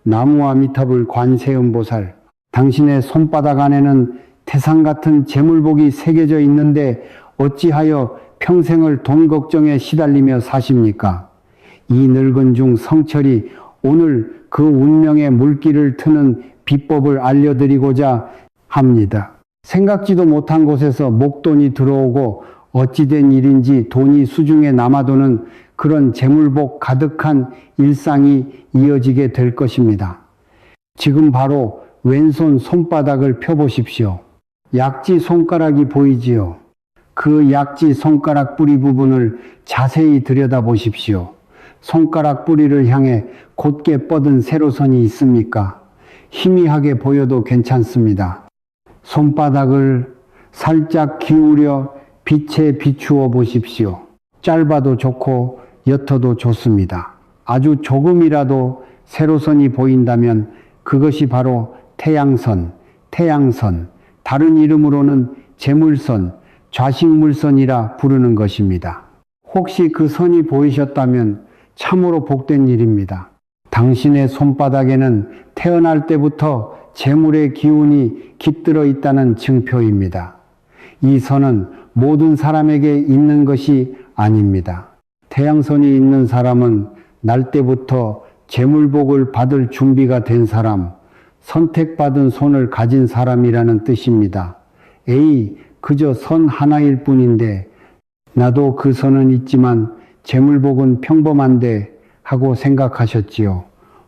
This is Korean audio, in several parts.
나무아미타불 관세음보살, 당신의 손바닥 안에는 태산 같은 재물복이 새겨져 있는데 어찌하여 평생을 돈 걱정에 시달리며 사십니까? 이 늙은 중 성철이 오늘 그 운명의 물길을 트는 비법을 알려드리고자 합니다. 생각지도 못한 곳에서 목돈이 들어오고 어찌된 일인지 돈이 수중에 남아도는 그런 재물복 가득한 일상이 이어지게 될 것입니다. 지금 바로 왼손 손바닥을 펴보십시오. 약지 손가락이 보이지요? 그 약지 손가락 뿌리 부분을 자세히 들여다보십시오. 손가락 뿌리를 향해 곧게 뻗은 세로선이 있습니까? 희미하게 보여도 괜찮습니다. 손바닥을 살짝 기울여 빛에 비추어 보십시오. 짧아도 좋고 옅어도 좋습니다. 아주 조금이라도 세로선이 보인다면 그것이 바로 태양선, 다른 이름으로는 재물선, 좌식물선이라 부르는 것입니다. 혹시 그 선이 보이셨다면 참으로 복된 일입니다. 당신의 손바닥에는 태어날 때부터 재물의 기운이 깃들어 있다는 증표입니다. 이 선은 모든 사람에게 있는 것이 아닙니다. 태양선이 있는 사람은 날 때부터 재물복을 받을 준비가 된 사람, 선택받은 손을 가진 사람이라는 뜻입니다. 에이, 그저 선 하나일 뿐인데 나도 그 선은 있지만 재물복은 평범한데 하고 생각하셨지요.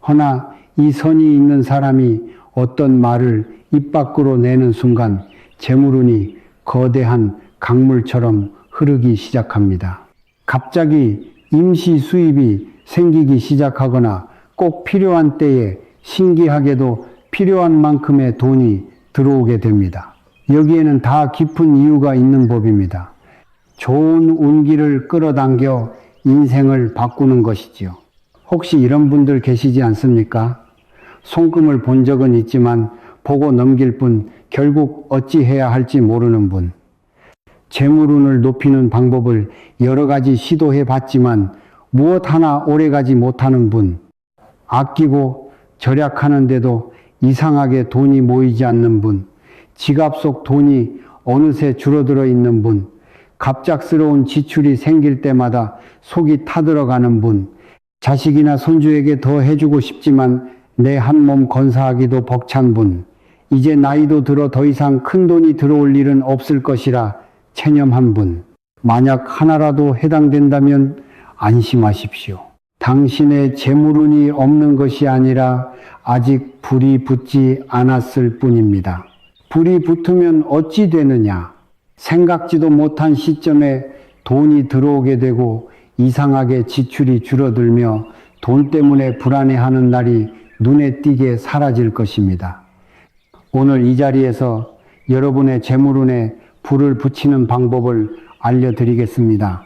허나 이 선이 있는 사람이 어떤 말을 입 밖으로 내는 순간 재물운이 거대한 강물처럼 흐르기 시작합니다. 갑자기 임시 수입이 생기기 시작하거나 꼭 필요한 때에 신기하게도 필요한 만큼의 돈이 들어오게 됩니다. 여기에는 다 깊은 이유가 있는 법입니다. 좋은 운기를 끌어당겨 인생을 바꾸는 것이지요. 혹시 이런 분들 계시지 않습니까? 손금을 본 적은 있지만 보고 넘길 뿐 결국 어찌해야 할지 모르는 분. 재물운을 높이는 방법을 여러 가지 시도해 봤지만 무엇 하나 오래가지 못하는 분. 아끼고 절약하는데도 이상하게 돈이 모이지 않는 분. 지갑 속 돈이 어느새 줄어들어 있는 분. 갑작스러운 지출이 생길 때마다 속이 타들어가는 분. 자식이나 손주에게 더 해주고 싶지만 내 한 몸 건사하기도 벅찬 분. 이제 나이도 들어 더 이상 큰 돈이 들어올 일은 없을 것이라 체념한 분. 만약 하나라도 해당된다면 안심하십시오. 당신의 재물운이 없는 것이 아니라 아직 불이 붙지 않았을 뿐입니다. 불이 붙으면 어찌 되느냐? 생각지도 못한 시점에 돈이 들어오게 되고 이상하게 지출이 줄어들며 돈 때문에 불안해하는 날이 눈에 띄게 사라질 것입니다. 오늘 이 자리에서 여러분의 재물운에 불을 붙이는 방법을 알려드리겠습니다.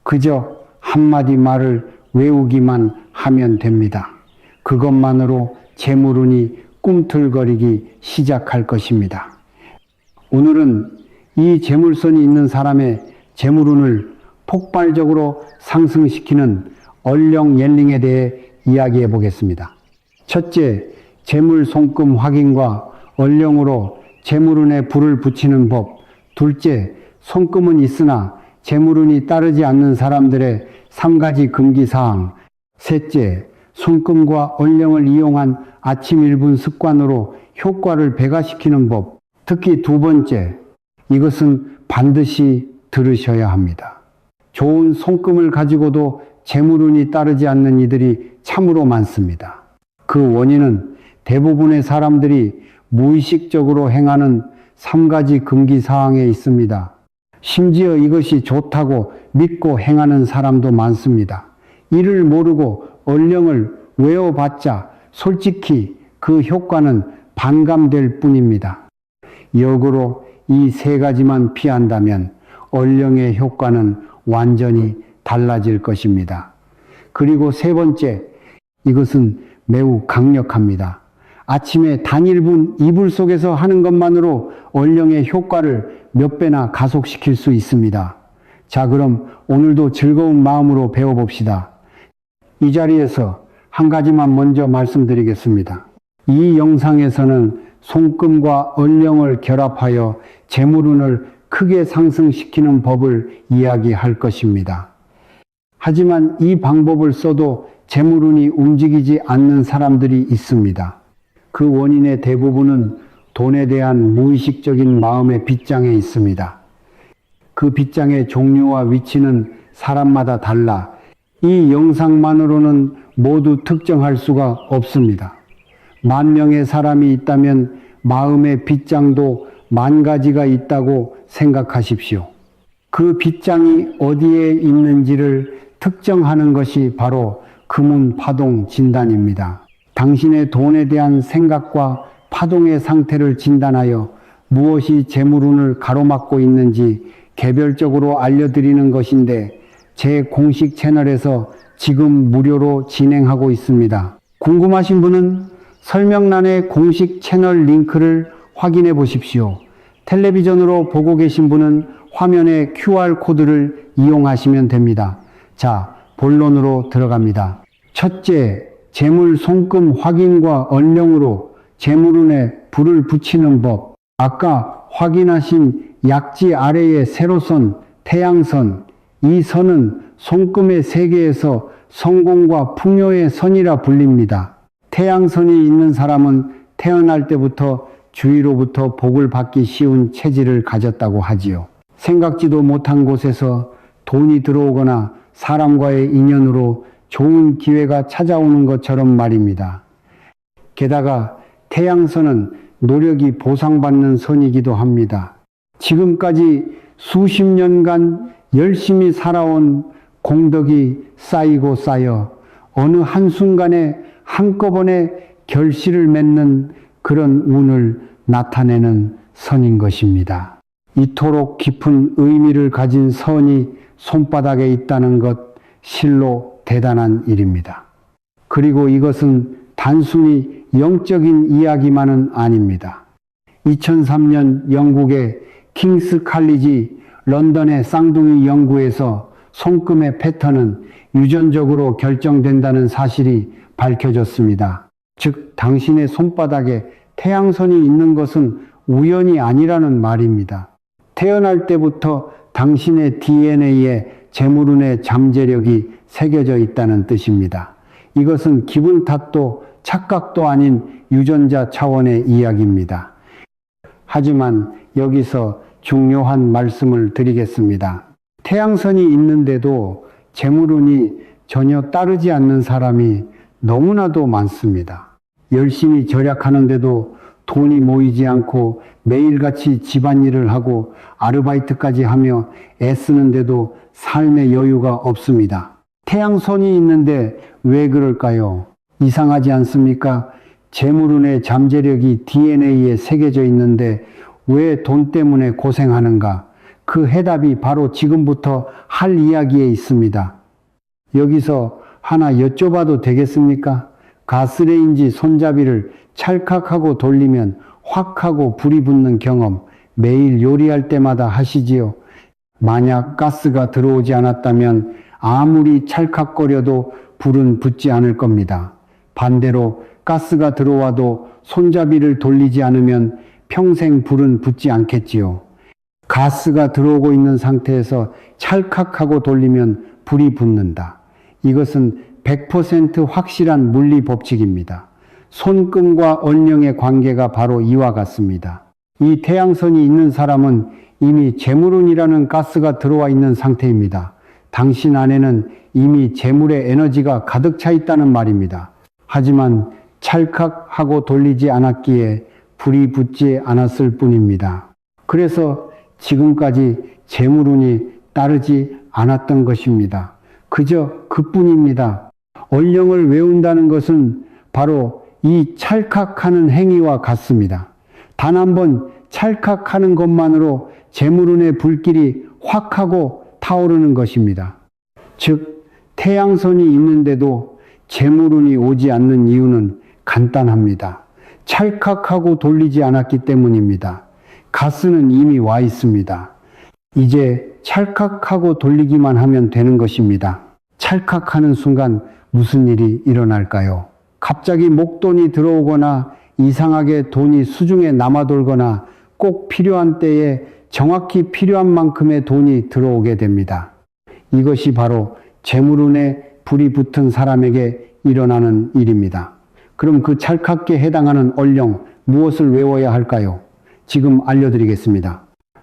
그저 한마디 말을 외우기만 하면 됩니다. 그것만으로 재물운이 꿈틀거리기 시작할 것입니다. 오늘은 이 재물선이 있는 사람의 재물운을 폭발적으로 상승시키는 얼령옐링에 대해 이야기해 보겠습니다. 첫째, 재물 손금 확인과 얼령으로 재물운에 불을 붙이는 법. 둘째, 손금은 있으나 재물운이 따르지 않는 사람들의 3가지 금기사항. 셋째, 손금과 얼령을 이용한 아침 1분 습관으로 효과를 배가시키는 법. 특히 두 번째, 이것은 반드시 들으셔야 합니다. 좋은 손금을 가지고도 재물운이 따르지 않는 이들이 참으로 많습니다. 그 원인은 대부분의 사람들이 무의식적으로 행하는 3가지 금기사항에 있습니다. 심지어 이것이 좋다고 믿고 행하는 사람도 많습니다. 이를 모르고 얼령을 외워봤자 솔직히 그 효과는 반감될 뿐입니다. 역으로 이 3가지만 피한다면 얼령의 효과는 완전히 달라질 것입니다. 그리고 세 번째, 이것은 매우 강력합니다. 아침에 단 1분 이불 속에서 하는 것만으로 얼령의 효과를 몇 배나 가속시킬 수 있습니다. 자, 그럼 오늘도 즐거운 마음으로 배워봅시다. 이 자리에서 한 가지만 먼저 말씀드리겠습니다. 이 영상에서는 손금과 얼령을 결합하여 재물운을 크게 상승시키는 법을 이야기할 것입니다. 하지만 이 방법을 써도 재물운이 움직이지 않는 사람들이 있습니다. 그 원인의 대부분은 돈에 대한 무의식적인 마음의 빗장에 있습니다. 그 빗장의 종류와 위치는 사람마다 달라 이 영상만으로는 모두 특정할 수가 없습니다. 10,000명의 사람이 있다면 마음의 빗장도 10,000가지가 있다고 생각하십시오. 그 빗장이 어디에 있는지를 특정하는 것이 바로 금운파동 진단입니다. 당신의 돈에 대한 생각과 파동의 상태를 진단하여 무엇이 재물운을 가로막고 있는지 개별적으로 알려드리는 것인데 제 공식 채널에서 지금 무료로 진행하고 있습니다. 궁금하신 분은 설명란의 공식 채널 링크를 확인해 보십시오. 텔레비전으로 보고 계신 분은 화면의 QR코드를 이용하시면 됩니다. 자, 본론으로 들어갑니다. 첫째, 재물 손금 확인과 얼령으로 재물운에 불을 붙이는 법. 아까 확인하신 약지 아래의 세로선, 태양선, 이 선은 손금의 세계에서 성공과 풍요의 선이라 불립니다. 태양선이 있는 사람은 태어날 때부터 주위로부터 복을 받기 쉬운 체질을 가졌다고 하지요. 생각지도 못한 곳에서 돈이 들어오거나 사람과의 인연으로 좋은 기회가 찾아오는 것처럼 말입니다. 게다가 태양선은 노력이 보상받는 선이기도 합니다. 지금까지 수십 년간 열심히 살아온 공덕이 쌓이고 쌓여 어느 한순간에 한꺼번에 결실을 맺는 그런 운을 나타내는 선인 것입니다. 이토록 깊은 의미를 가진 선이 손바닥에 있다는 것 실로 대단한 일입니다. 그리고 이것은 단순히 영적인 이야기만은 아닙니다. 2003년 영국의 킹스 칼리지 런던의 쌍둥이 연구에서 손금의 패턴은 유전적으로 결정된다는 사실이 밝혀졌습니다. 즉, 당신의 손바닥에 태양선이 있는 것은 우연이 아니라는 말입니다. 태어날 때부터 당신의 DNA에 재물운의 잠재력이 새겨져 있다는 뜻입니다. 이것은 기분 탓도 착각도 아닌 유전자 차원의 이야기입니다. 하지만 여기서 중요한 말씀을 드리겠습니다. 태양선이 있는데도 재물운이 전혀 따르지 않는 사람이 너무나도 많습니다. 열심히 절약하는데도 돈이 모이지 않고 매일같이 집안일을 하고 아르바이트까지 하며 애쓰는데도 삶의 여유가 없습니다. 태양선이 있는데 왜 그럴까요? 이상하지 않습니까? 재물운의 잠재력이 DNA에 새겨져 있는데 왜 돈 때문에 고생하는가? 그 해답이 바로 지금부터 할 이야기에 있습니다. 여기서 하나 여쭤봐도 되겠습니까? 가스레인지 손잡이를 찰칵하고 돌리면 확 하고 불이 붙는 경험 매일 요리할 때마다 하시지요? 만약 가스가 들어오지 않았다면 아무리 찰칵거려도 불은 붙지 않을 겁니다. 반대로 가스가 들어와도 손잡이를 돌리지 않으면 평생 불은 붙지 않겠지요. 가스가 들어오고 있는 상태에서 찰칵하고 돌리면 불이 붙는다. 이것은 100% 확실한 물리 법칙입니다. 손금과 얼령의 관계가 바로 이와 같습니다. 이 태양선이 있는 사람은 이미 재물운이라는 가스가 들어와 있는 상태입니다. 당신 안에는 이미 재물의 에너지가 가득 차 있다는 말입니다. 하지만 찰칵하고 돌리지 않았기에 불이 붙지 않았을 뿐입니다. 그래서 지금까지 재물운이 따르지 않았던 것입니다. 그저 그뿐입니다. 얼령을 외운다는 것은 바로 이 찰칵하는 행위와 같습니다. 단 한 번 찰칵하는 것만으로 재물운의 불길이 확 하고 타오르는 것입니다. 즉, 태양선이 있는데도 재물운이 오지 않는 이유는 간단합니다. 찰칵하고 돌리지 않았기 때문입니다. 가스는 이미 와 있습니다. 이제 찰칵하고 돌리기만 하면 되는 것입니다. 찰칵하는 순간 무슨 일이 일어날까요? 갑자기 목돈이 들어오거나 이상하게 돈이 수중에 남아돌거나 꼭 필요한 때에 정확히 필요한 만큼의 돈이 들어오게 됩니다. 이것이 바로 재물운에 불이 붙은 사람에게 일어나는 일입니다. 그럼 그 찰칵에 해당하는 얼령 무엇을 외워야 할까요? 지금 알려드리겠습니다.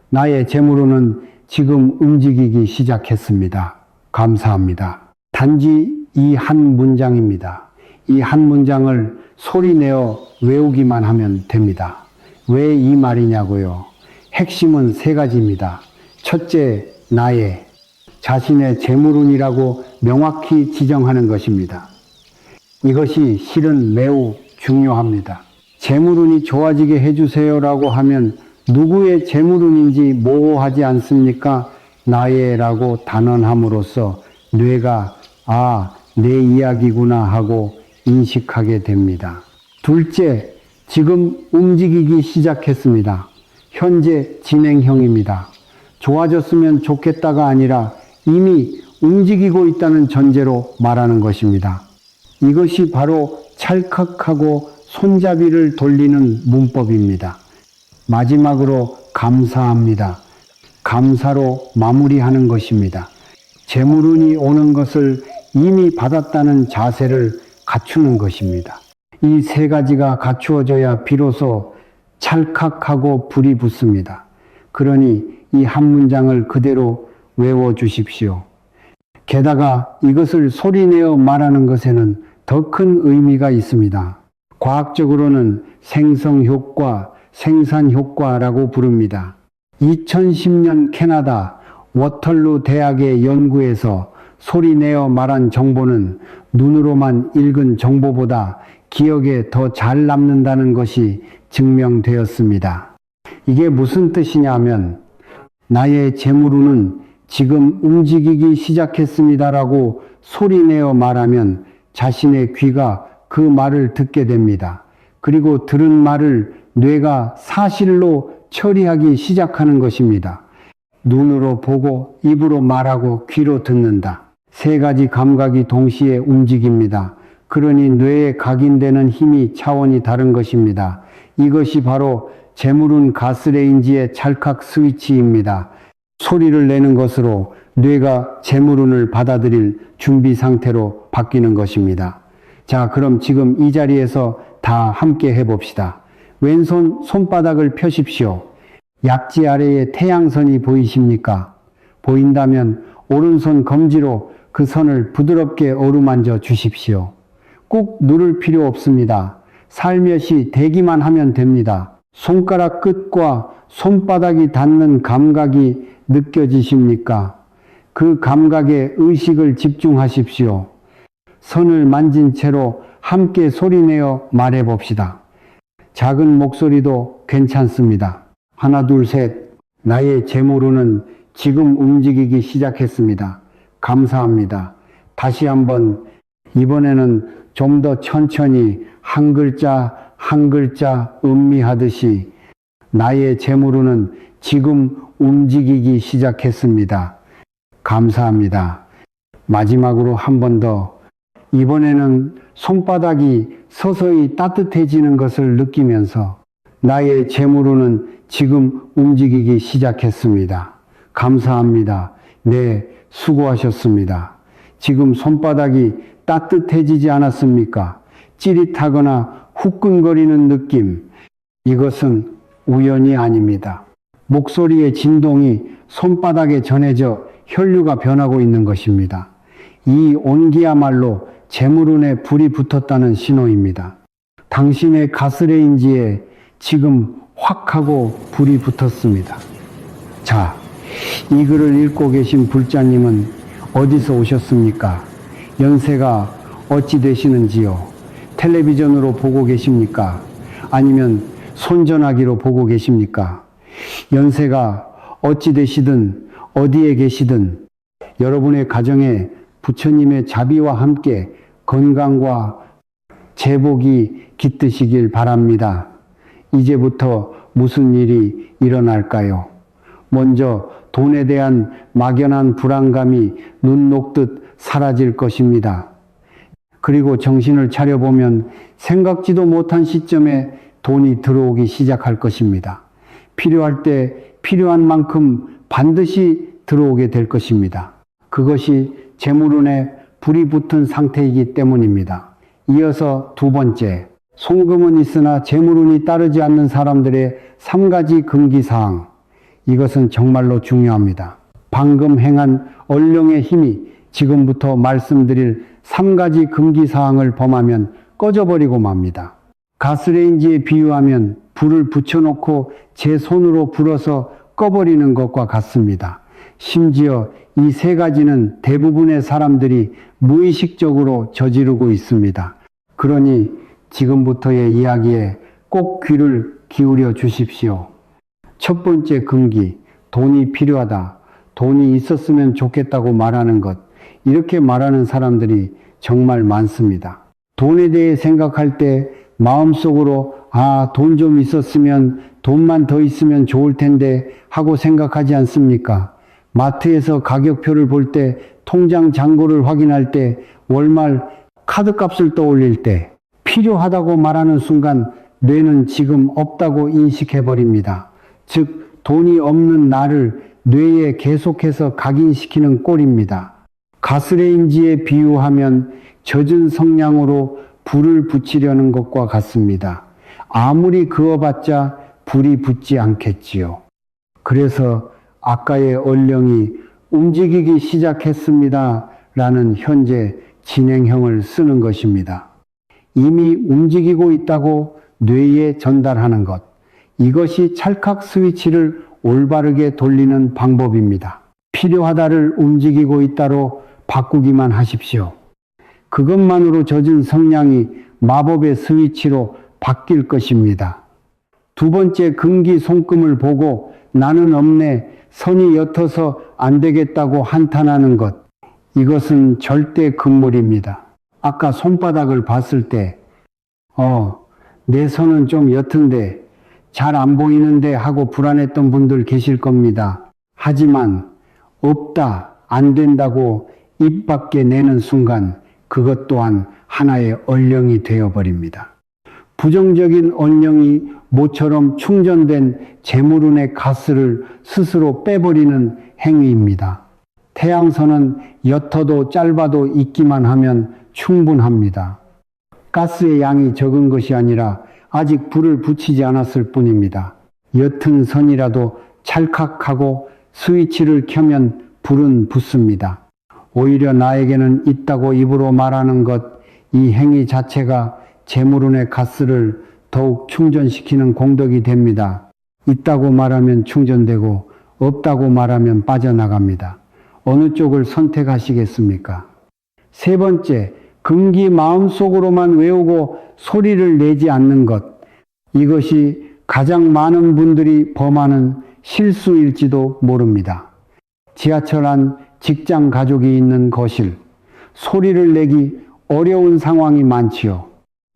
나의 재물운은 지금 움직이기 시작했습니다. 감사합니다. 단지 이 한 문장입니다. 이 한 문장을 소리내어 외우기만 하면 됩니다. 왜 이 말이냐고요? 핵심은 세 가지입니다. 첫째, 나의 자신의 재물운이라고 명확히 지정하는 것입니다. 이것이 실은 매우 중요합니다. 재물운이 좋아지게 해주세요라고 하면 누구의 재물운인지 모호하지 않습니까? 나의라고 단언함으로써 뇌가 내 이야기구나 하고 인식하게 됩니다. 둘째, 지금 움직이기 시작했습니다. 현재 진행형입니다. 좋아졌으면 좋겠다가 아니라 이미 움직이고 있다는 전제로 말하는 것입니다. 이것이 바로 찰칵하고 손잡이를 돌리는 문법입니다. 마지막으로 감사합니다. 감사로 마무리하는 것입니다. 재물운이 오는 것을 이미 받았다는 자세를 갖추는 것입니다. 이 세 가지가 갖추어져야 비로소 찰칵하고 불이 붙습니다. 그러니 이 한 문장을 그대로 외워주십시오. 게다가 이것을 소리내어 말하는 것에는 더 큰 의미가 있습니다. 과학적으로는 생성효과, 생산효과라고 부릅니다. 2010년 캐나다 워털루 대학의 연구에서 소리내어 말한 정보는 눈으로만 읽은 정보보다 기억에 더 잘 남는다는 것이 증명되었습니다. 이게 무슨 뜻이냐면 나의 재물운은 지금 움직이기 시작했습니다라고 소리내어 말하면 자신의 귀가 그 말을 듣게 됩니다. 그리고 들은 말을 뇌가 사실로 처리하기 시작하는 것입니다. 눈으로 보고 입으로 말하고 귀로 듣는다. 세 가지 감각이 동시에 움직입니다. 그러니 뇌에 각인되는 힘이 차원이 다른 것입니다. 이것이 바로 재물운 가스레인지의 찰칵 스위치입니다. 소리를 내는 것으로 뇌가 재물운을 받아들일 준비 상태로 바뀌는 것입니다. 자, 그럼 지금 이 자리에서 다 함께 해봅시다. 왼손 손바닥을 펴십시오. 약지 아래에 태양선이 보이십니까? 보인다면 오른손 검지로 그 선을 부드럽게 어루만져 주십시오. 꼭 누를 필요 없습니다. 살며시 대기만 하면 됩니다. 손가락 끝과 손바닥이 닿는 감각이 느껴지십니까? 그 감각에 의식을 집중하십시오. 선을 만진 채로 함께 소리내어 말해봅시다. 작은 목소리도 괜찮습니다. 하나, 둘, 셋. 나의 재물운은 지금 움직이기 시작했습니다. 감사합니다. 다시 한번, 이번에는 좀 더 천천히 한 글자 한 글자 음미하듯이 나의 재물운은 지금 움직이기 시작했습니다. 감사합니다. 마지막으로 한 번 더, 이번에는 손바닥이 서서히 따뜻해지는 것을 느끼면서 나의 재물운은 지금 움직이기 시작했습니다. 감사합니다. 네, 수고하셨습니다. 지금 손바닥이 따뜻해지지 않았습니까? 찌릿하거나 후끈거리는 느낌. 이것은 우연이 아닙니다. 목소리의 진동이 손바닥에 전해져 혈류가 변하고 있는 것입니다. 이 온기야말로 재물운에 불이 붙었다는 신호입니다. 당신의 가스레인지에 지금 확 하고 불이 붙었습니다. 자, 이 글을 읽고 계신 불자님은 어디서 오셨습니까? 연세가 어찌 되시는지요? 텔레비전으로 보고 계십니까? 아니면 손전화기로 보고 계십니까? 연세가 어찌 되시든 어디에 계시든 여러분의 가정에 부처님의 자비와 함께 건강과 재복이 깃드시길 바랍니다. 이제부터 무슨 일이 일어날까요? 먼저 돈에 대한 막연한 불안감이 눈 녹듯 사라질 것입니다. 그리고 정신을 차려보면 생각지도 못한 시점에 돈이 들어오기 시작할 것입니다. 필요할 때 필요한 만큼 반드시 들어오게 될 것입니다. 그것이 재물운에 불이 붙은 상태이기 때문입니다. 이어서 두 번째, 송금은 있으나 재물운이 따르지 않는 사람들의 3가지 금기사항. 이것은 정말로 중요합니다. 방금 행한 얼령의 힘이 지금부터 말씀드릴 3가지 금기사항을 범하면 꺼져버리고 맙니다. 가스레인지에 비유하면 불을 붙여놓고 제 손으로 불어서 꺼버리는 것과 같습니다. 심지어 이 3가지는 대부분의 사람들이 무의식적으로 저지르고 있습니다. 그러니 지금부터의 이야기에 꼭 귀를 기울여 주십시오. 첫 번째 금기, 돈이 필요하다. 돈이 있었으면 좋겠다고 말하는 것. 이렇게 말하는 사람들이 정말 많습니다. 돈에 대해 생각할 때 마음속으로 돈 좀 있었으면, 돈만 더 있으면 좋을 텐데 하고 생각하지 않습니까? 마트에서 가격표를 볼 때, 통장 잔고를 확인할 때, 월말 카드값을 떠올릴 때 필요하다고 말하는 순간 뇌는 지금 없다고 인식해버립니다. 즉 돈이 없는 나를 뇌에 계속해서 각인시키는 꼴입니다. 가스레인지에 비유하면 젖은 성냥으로 불을 붙이려는 것과 같습니다. 아무리 그어봤자 불이 붙지 않겠지요. 그래서 아까의 얼령이 움직이기 시작했습니다 라는 현재 진행형을 쓰는 것입니다. 이미 움직이고 있다고 뇌에 전달하는 것. 이것이 찰칵 스위치를 올바르게 돌리는 방법입니다. 필요하다를 움직이고 있다로 바꾸기만 하십시오. 그것만으로 젖은 성냥이 마법의 스위치로 바뀔 것입니다. 두 번째 금기 손금을 보고 나는 없네, 선이 옅어서 안 되겠다고 한탄하는 것. 이것은 절대 금물입니다. 아까 손바닥을 봤을 때 내 손은 좀 옅은데 잘 안 보이는데 하고 불안했던 분들 계실 겁니다. 하지만 없다, 안 된다고 입 밖에 내는 순간 그것 또한 하나의 얼령이 되어버립니다. 부정적인 얼령이 모처럼 충전된 재물운의 가스를 스스로 빼버리는 행위입니다. 태양선은 옅어도 짧아도 있기만 하면 충분합니다. 가스의 양이 적은 것이 아니라 아직 불을 붙이지 않았을 뿐입니다. 옅은 선이라도 찰칵하고 스위치를 켜면 불은 붙습니다. 오히려 나에게는 있다고 입으로 말하는 것, 이 행위 자체가 재물운의 가스를 더욱 충전시키는 공덕이 됩니다. 있다고 말하면 충전되고 없다고 말하면 빠져나갑니다. 어느 쪽을 선택하시겠습니까? 세 번째, 금기 마음속으로만 외우고 소리를 내지 않는 것. 이것이 가장 많은 분들이 범하는 실수일지도 모릅니다. 지하철 안 직장 가족이 있는 거실, 소리를 내기 어려운 상황이 많지요.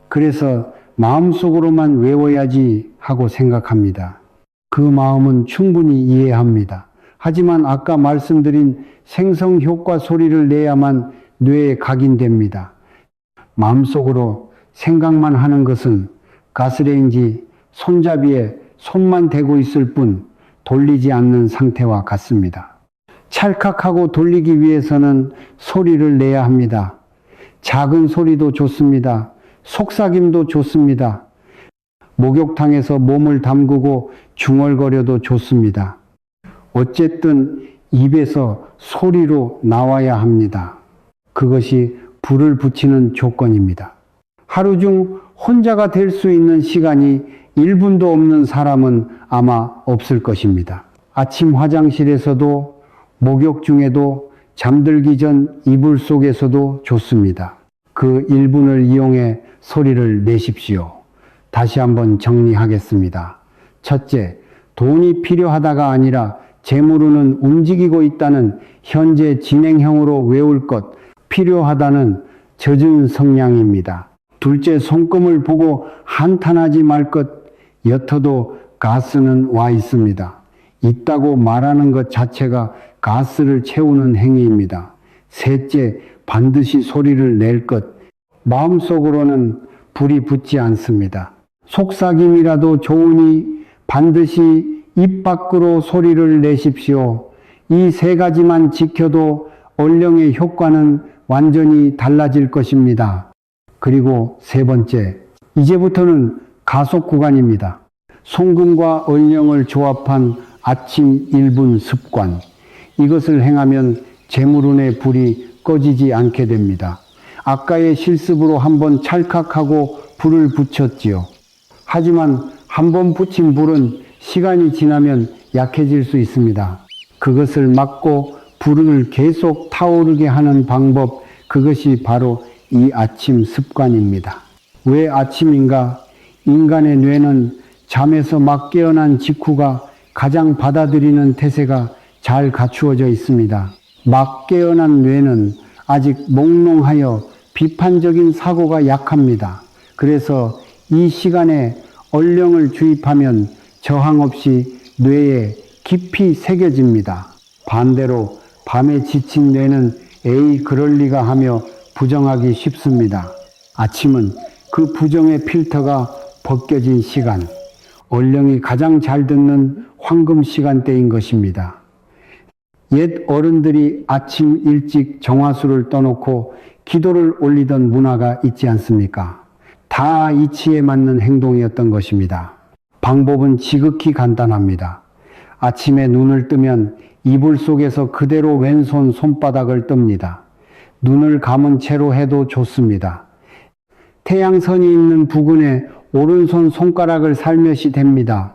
그래서 마음속으로만 외워야지 하고 생각합니다. 그 마음은 충분히 이해합니다. 하지만 아까 말씀드린 생성효과 소리를 내야만 뇌에 각인됩니다. 마음속으로 생각만 하는 것은 가스레인지 손잡이에 손만 대고 있을 뿐 돌리지 않는 상태와 같습니다. 찰칵하고 돌리기 위해서는 소리를 내야 합니다. 작은 소리도 좋습니다. 속삭임도 좋습니다. 목욕탕에서 몸을 담그고 중얼거려도 좋습니다. 어쨌든 입에서 소리로 나와야 합니다. 그것이 불을 붙이는 조건입니다. 하루 중 혼자가 될 수 있는 시간이 1분도 없는 사람은 아마 없을 것입니다. 아침 화장실에서도, 목욕 중에도, 잠들기 전 이불 속에서도 좋습니다. 그 1분을 이용해 소리를 내십시오. 다시 한번 정리하겠습니다. 첫째, 돈이 필요하다가 아니라 재물운은 움직이고 있다는 현재 진행형으로 외울 것, 필요하다는 젖은 성냥입니다. 둘째, 손금을 보고 한탄하지 말 것, 옅어도 가스는 와 있습니다. 있다고 말하는 것 자체가 가스를 채우는 행위입니다. 셋째, 반드시 소리를 낼 것, 마음속으로는 불이 붙지 않습니다. 속삭임이라도 좋으니 반드시 입 밖으로 소리를 내십시오. 이 세 가지만 지켜도 얼령의 효과는 완전히 달라질 것입니다. 그리고 세 번째, 이제부터는 가속 구간입니다. 송금과 얼령을 조합한 아침 1분 습관. 이것을 행하면 재물운의 불이 꺼지지 않게 됩니다. 아까의 실습으로 한번 찰칵하고 불을 붙였지요. 하지만 한번 붙인 불은 시간이 지나면 약해질 수 있습니다. 그것을 막고 불을 계속 타오르게 하는 방법, 그것이 바로 이 아침 습관입니다. 왜 아침인가? 인간의 뇌는 잠에서 막 깨어난 직후가 가장 받아들이는 태세가 잘 갖추어져 있습니다. 막 깨어난 뇌는 아직 몽롱하여 비판적인 사고가 약합니다. 그래서 이 시간에 얼령을 주입하면 저항 없이 뇌에 깊이 새겨집니다. 반대로 밤에 지친 뇌는 에이 그럴 리가 하며 부정하기 쉽습니다. 아침은 그 부정의 필터가 벗겨진 시간, 얼령이 가장 잘 듣는 황금 시간대인 것입니다. 옛 어른들이 아침 일찍 정화수를 떠놓고 기도를 올리던 문화가 있지 않습니까? 다 이치에 맞는 행동이었던 것입니다. 방법은 지극히 간단합니다. 아침에 눈을 뜨면 이불 속에서 그대로 왼손 손바닥을 뜹니다. 눈을 감은 채로 해도 좋습니다. 태양선이 있는 부근에 오른손 손가락을 살며시 댑니다.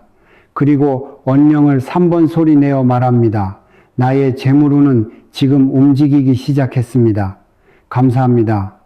그리고 언령을 3번 소리 내어 말합니다. 나의 재물운은 지금 움직이기 시작했습니다. 감사합니다.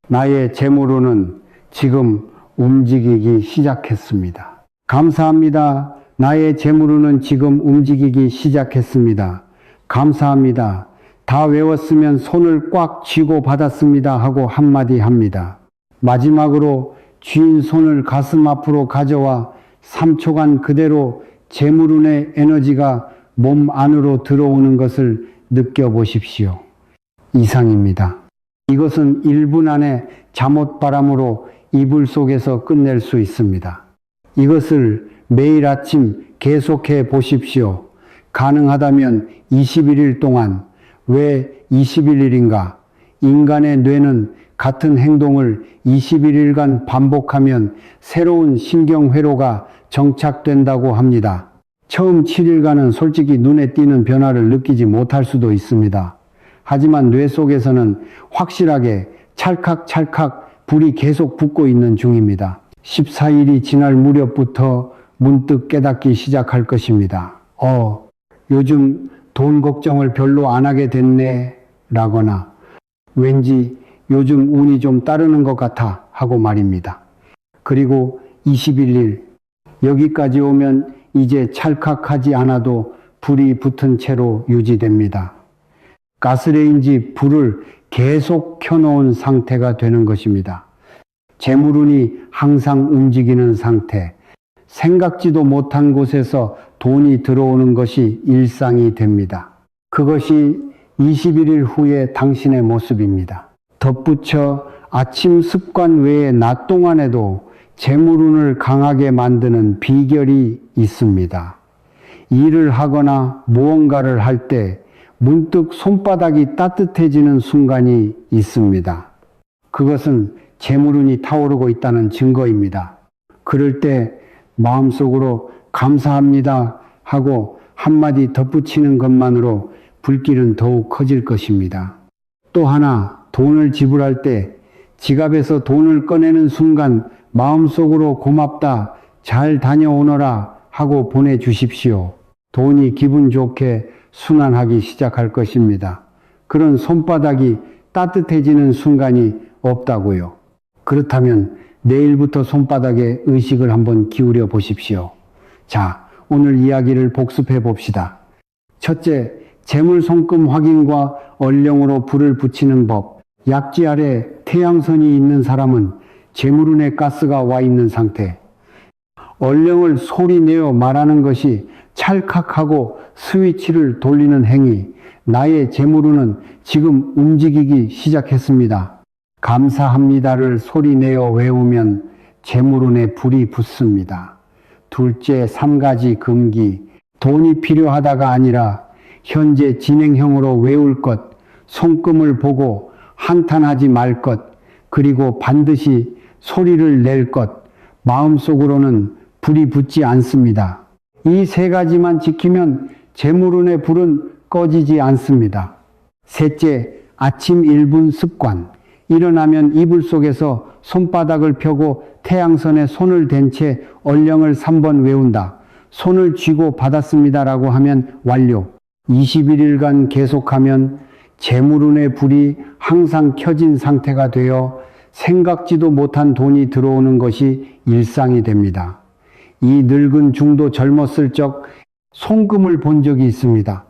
나의 재물운은 지금 움직이기 시작했습니다. 감사합니다. 나의 재물운은 지금 움직이기 시작했습니다. 감사합니다. 다 외웠으면 손을 꽉 쥐고 받았습니다 하고 한마디 합니다. 마지막으로 쥐인 손을 가슴 앞으로 가져와 3초간 그대로 재물운의 에너지가 몸 안으로 들어오는 것을 느껴보십시오. 이상입니다. 이것은 1분 안에 잠옷바람으로 이불 속에서 끝낼 수 있습니다. 이것을 매일 아침 계속해 보십시오. 가능하다면 21일 동안. 왜 21일인가? 인간의 뇌는 같은 행동을 21일간 반복하면 새로운 신경회로가 정착된다고 합니다. 처음 7일간은 솔직히 눈에 띄는 변화를 느끼지 못할 수도 있습니다. 하지만 뇌 속에서는 확실하게 찰칵찰칵 불이 계속 붙고 있는 중입니다. 14일이 지날 무렵부터 문득 깨닫기 시작할 것입니다. 요즘 돈 걱정을 별로 안 하게 됐네 라거나 왠지 요즘 운이 좀 따르는 것 같아 하고 말입니다. 그리고 21일 여기까지 오면 이제 찰칵하지 않아도 불이 붙은 채로 유지됩니다. 가스레인지 불을 계속 켜놓은 상태가 되는 것입니다. 재물운이 항상 움직이는 상태, 생각지도 못한 곳에서 돈이 들어오는 것이 일상이 됩니다. 그것이 21일 후의 당신의 모습입니다. 덧붙여 아침 습관 외에 낮 동안에도 재물운을 강하게 만드는 비결이 있습니다. 일을 하거나 무언가를 할 때 문득 손바닥이 따뜻해지는 순간이 있습니다. 그것은 재물운이 타오르고 있다는 증거입니다. 그럴 때 마음속으로 감사합니다 하고 한마디 덧붙이는 것만으로 불길은 더욱 커질 것입니다. 또 하나, 돈을 지불할 때 지갑에서 돈을 꺼내는 순간 마음속으로 고맙다, 잘 다녀오너라 하고 보내주십시오. 돈이 기분 좋게 순환하기 시작할 것입니다. 그런 손바닥이 따뜻해지는 순간이 없다고요. 그렇다면 내일부터 손바닥에 의식을 한번 기울여 보십시오. 자, 오늘 이야기를 복습해 봅시다. 첫째, 재물 손금 확인과 얼령으로 불을 붙이는 법. 약지 아래 태양선이 있는 사람은 재물운의 가스가 와 있는 상태. 얼령을 소리내어 말하는 것이 찰칵하고 스위치를 돌리는 행위. 나의 재물운은 지금 움직이기 시작했습니다. 감사합니다를 소리내어 외우면 재물운에 불이 붙습니다. 둘째, 3가지 금기. 돈이 필요하다가 아니라 현재 진행형으로 외울 것, 손금을 보고 한탄하지 말 것, 그리고 반드시 소리를 낼 것, 마음속으로는 불이 붙지 않습니다. 이 3가지만 지키면 재물운의 불은 꺼지지 않습니다. 셋째, 아침 1분 습관. 일어나면 이불 속에서 손바닥을 펴고 태양선에 손을 댄 채 얼령을 3번 외운다. 손을 쥐고 받았습니다라고 하면 완료. 21일간 계속하면 재물운의 불이 항상 켜진 상태가 되어 생각지도 못한 돈이 들어오는 것이 일상이 됩니다. 이 늙은 중도 젊었을 적 송금을 본 적이 있습니다.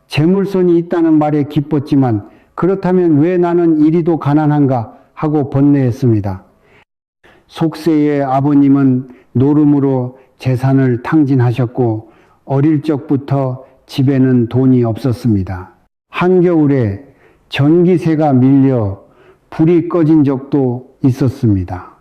재물손이 있다는 말에 기뻤지만 그렇다면 왜 나는 이리도 가난한가 하고 번뇌했습니다. 속세의 아버님은 노름으로 재산을 탕진하셨고 어릴 적부터 집에는 돈이 없었습니다. 한겨울에 전기세가 밀려 불이 꺼진 적도 있었습니다.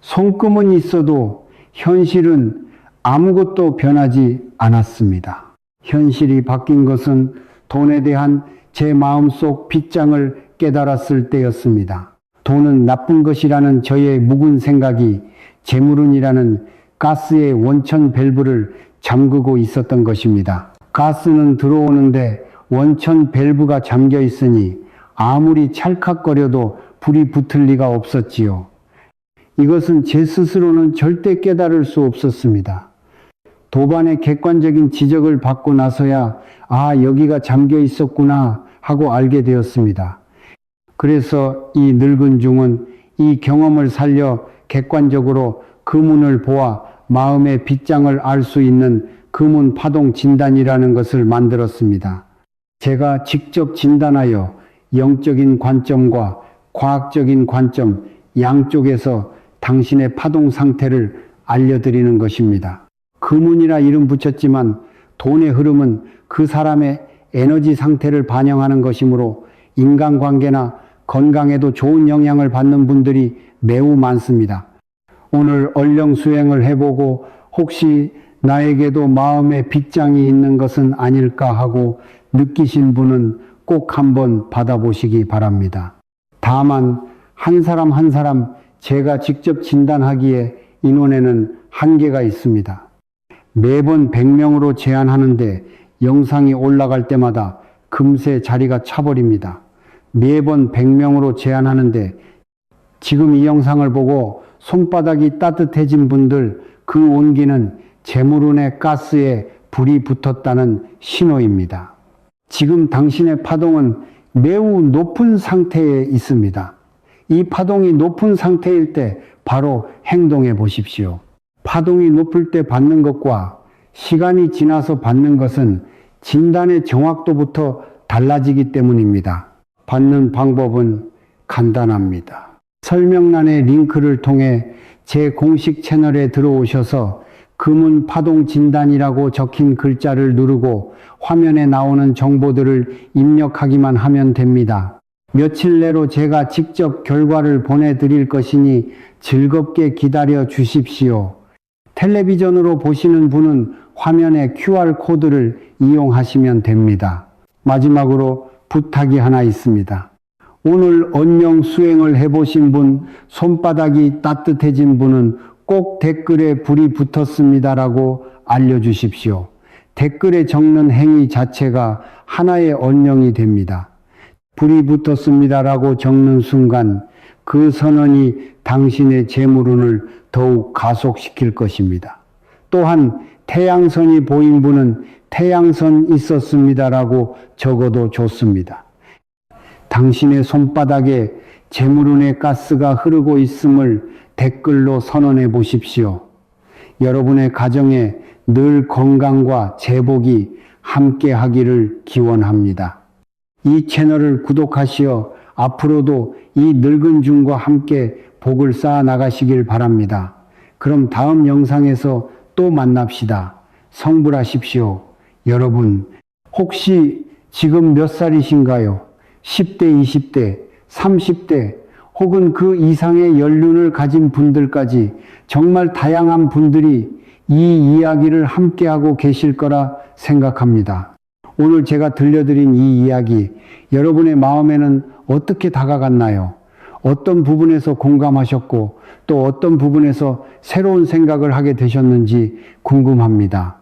손금은 있어도 현실은 아무것도 변하지 않았습니다. 현실이 바뀐 것은 돈에 대한 제 마음속 빗장을 깨달았을 때였습니다. 돈은 나쁜 것이라는 저의 묵은 생각이 재물운이라는 가스의 원천 밸브를 잠그고 있었던 것입니다. 가스는 들어오는데 원천 밸브가 잠겨 있으니 아무리 찰칵거려도 불이 붙을 리가 없었지요. 이것은 제 스스로는 절대 깨달을 수 없었습니다. 도반의 객관적인 지적을 받고 나서야 여기가 잠겨 있었구나 하고 알게 되었습니다. 그래서 이 늙은 중은 이 경험을 살려 객관적으로 금운을 보아 마음의 빗장을 알 수 있는 금운 파동 진단이라는 것을 만들었습니다. 제가 직접 진단하여 영적인 관점과 과학적인 관점 양쪽에서 당신의 파동 상태를 알려드리는 것입니다. 금운이라 이름 붙였지만 돈의 흐름은 그 사람의 에너지 상태를 반영하는 것이므로 인간관계나 건강에도 좋은 영향을 받는 분들이 매우 많습니다. 오늘 얼령 수행을 해보고 혹시 나에게도 마음의 빗장이 있는 것은 아닐까 하고 느끼신 분은 꼭 한번 받아보시기 바랍니다. 다만 한 사람 한 사람 제가 직접 진단하기에 인원에는 한계가 있습니다. 매번 100명으로 제한하는데 영상이 올라갈 때마다 금세 자리가 차버립니다. 매번 100명으로 제한하는데 지금 이 영상을 보고 손바닥이 따뜻해진 분들 그 온기는 재물운의 가스에 불이 붙었다는 신호입니다. 지금 당신의 파동은 매우 높은 상태에 있습니다. 이 파동이 높은 상태일 때 바로 행동해 보십시오. 파동이 높을 때 받는 것과 시간이 지나서 받는 것은 진단의 정확도부터 달라지기 때문입니다. 받는 방법은 간단합니다. 설명란의 링크를 통해 제 공식 채널에 들어오셔서 금운 파동 진단이라고 적힌 글자를 누르고 화면에 나오는 정보들을 입력하기만 하면 됩니다. 며칠 내로 제가 직접 결과를 보내드릴 것이니 즐겁게 기다려 주십시오. 텔레비전으로 보시는 분은 화면에 QR코드를 이용하시면 됩니다. 마지막으로 부탁이 하나 있습니다. 오늘 언령 수행을 해보신 분, 손바닥이 따뜻해진 분은 꼭 댓글에 불이 붙었습니다라고 알려주십시오. 댓글에 적는 행위 자체가 하나의 언령이 됩니다. 불이 붙었습니다라고 적는 순간 그 선언이 당신의 재물운을 더욱 가속시킬 것입니다. 또한 태양선이 보인 분은 태양선 있었습니다라고 적어도 좋습니다. 당신의 손바닥에 재물운의 가스가 흐르고 있음을 댓글로 선언해 보십시오. 여러분의 가정에 늘 건강과 재복이 함께 하기를 기원합니다. 이 채널을 구독하시어 앞으로도 이 늙은 중과 함께 복을 쌓아 나가시길 바랍니다. 그럼 다음 영상에서 또 만납시다. 성불하십시오. 여러분, 혹시 지금 몇 살이신가요? 10대, 20대, 30대, 혹은 그 이상의 연륜을 가진 분들까지 정말 다양한 분들이 이 이야기를 함께하고 계실 거라 생각합니다. 오늘 제가 들려드린 이 이야기, 여러분의 마음에는 어떻게 다가갔나요? 어떤 부분에서 공감하셨고 또 어떤 부분에서 새로운 생각을 하게 되셨는지 궁금합니다.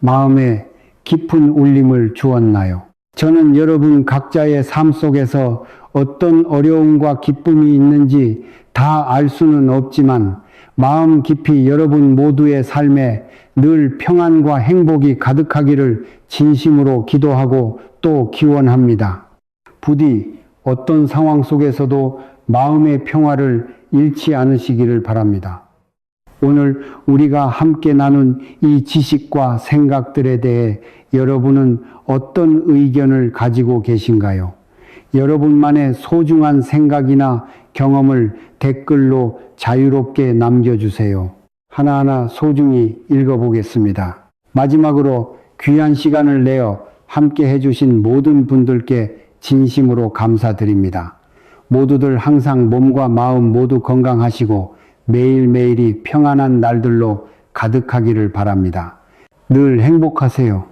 마음에 깊은 울림을 주었나요? 저는 여러분 각자의 삶 속에서 어떤 어려움과 기쁨이 있는지 다 알 수는 없지만 마음 깊이 여러분 모두의 삶에 늘 평안과 행복이 가득하기를 진심으로 기도하고 또 기원합니다. 부디 어떤 상황 속에서도 마음의 평화를 잃지 않으시기를 바랍니다. 오늘 우리가 함께 나눈 이 지식과 생각들에 대해 여러분은 어떤 의견을 가지고 계신가요? 여러분만의 소중한 생각이나 경험을 댓글로 자유롭게 남겨주세요. 하나하나 소중히 읽어보겠습니다. 마지막으로 귀한 시간을 내어 함께 해주신 모든 분들께 진심으로 감사드립니다. 모두들 항상 몸과 마음 모두 건강하시고 매일매일이 평안한 날들로 가득하기를 바랍니다. 늘 행복하세요.